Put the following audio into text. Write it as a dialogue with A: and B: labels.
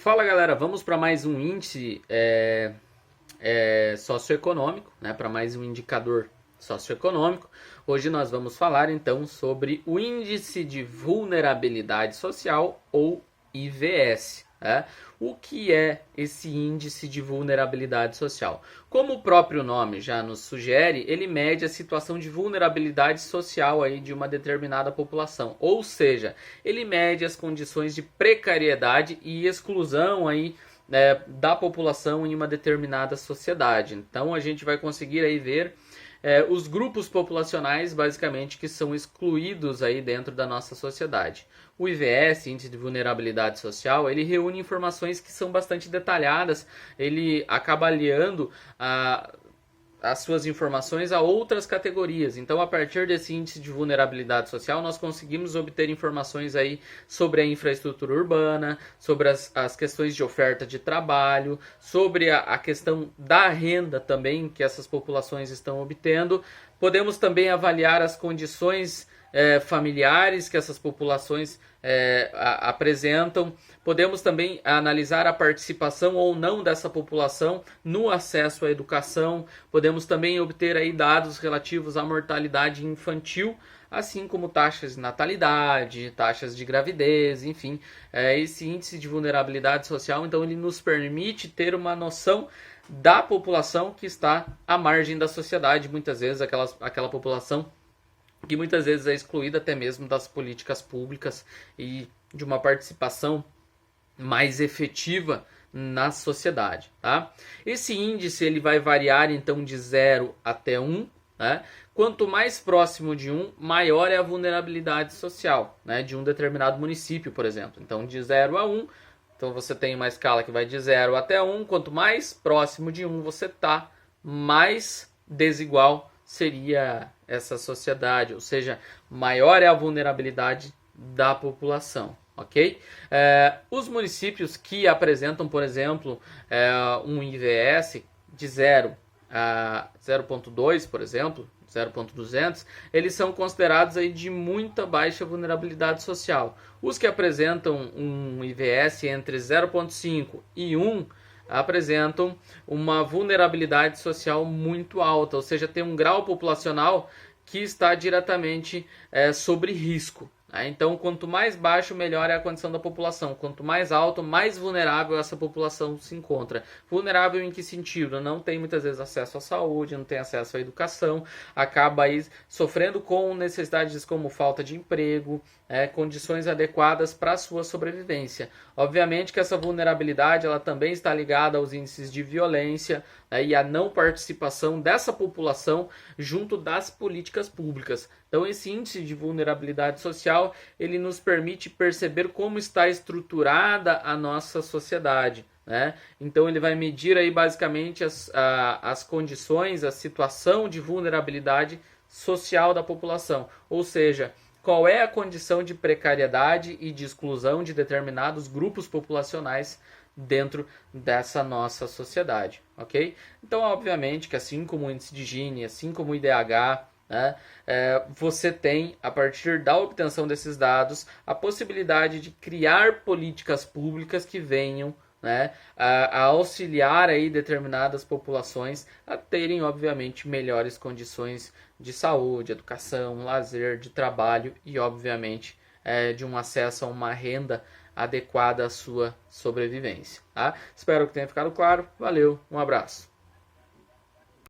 A: Fala galera, vamos para mais um índice socioeconômico, né? Para mais um indicador socioeconômico. Hoje nós vamos falar então sobre o Índice de Vulnerabilidade Social, ou IVS. Né? O que é esse índice de vulnerabilidade social? Como o próprio nome já nos sugere, ele mede a situação de vulnerabilidade social aí de uma determinada população. Ou seja, ele mede as condições de precariedade e exclusão aí da população em uma determinada sociedade. Então a gente vai conseguir aí ver os grupos populacionais, basicamente, que são excluídos aí dentro da nossa sociedade. O IVS, Índice de Vulnerabilidade Social, ele reúne informações que são bastante detalhadas, ele acaba aliando as suas informações a outras categorias. Então, a partir desse índice de vulnerabilidade social, nós conseguimos obter informações aí sobre a infraestrutura urbana, sobre as questões de oferta de trabalho, sobre a questão da renda também que essas populações estão obtendo. Podemos também avaliar as condições familiares que essas populações apresentam. Podemos também analisar a participação ou não dessa população no acesso à educação. Podemos também obter aí dados relativos à mortalidade infantil, assim como taxas de natalidade, taxas de gravidez, enfim. Esse índice de vulnerabilidade social, então, ele nos permite ter uma noção da população que está à margem da sociedade, muitas vezes aquela população que muitas vezes é excluída até mesmo das políticas públicas e de uma participação mais efetiva na sociedade. Tá? Esse índice ele vai variar então de 0 até 1. Né? Quanto mais próximo de 1, maior é a vulnerabilidade social, né? De um determinado município, por exemplo. Então, de 0 a 1, então você tem uma escala que vai de 0 até 1. Quanto mais próximo de 1 você está, mais desigual seria essa sociedade, ou seja, maior é a vulnerabilidade da população, ok? Os municípios que apresentam, por exemplo, um IVS de 0 a 0,2, por exemplo, 0,200, eles são considerados aí de muita baixa vulnerabilidade social. Os que apresentam um IVS entre 0,5 e 1 apresentam uma vulnerabilidade social muito alta, ou seja, tem um grau populacional que está diretamente sobre risco. Então, quanto mais baixo, melhor é a condição da população. Quanto mais alto, mais vulnerável essa população se encontra. Vulnerável em que sentido? Não tem muitas vezes acesso à saúde, não tem acesso à educação, acaba aí sofrendo com necessidades como falta de emprego, condições adequadas para a sua sobrevivência. Obviamente que essa vulnerabilidade ela também está ligada aos índices de violência, e a não participação dessa população junto das políticas públicas. Então, esse índice de vulnerabilidade social ele nos permite perceber como está estruturada a nossa sociedade. Né? Então, ele vai medir aí basicamente as condições, a situação de vulnerabilidade social da população, ou seja, qual é a condição de precariedade e de exclusão de determinados grupos populacionais dentro dessa nossa sociedade, ok? Então, obviamente que assim como o índice de Gini, assim como o IDH, né, você tem, a partir da obtenção desses dados, a possibilidade de criar políticas públicas que venham, né, a auxiliar aí determinadas populações a terem, obviamente, melhores condições de saúde, educação, lazer, de trabalho e, obviamente, de um acesso a uma renda adequada à sua sobrevivência. Tá? Espero que tenha ficado claro. Valeu, um abraço.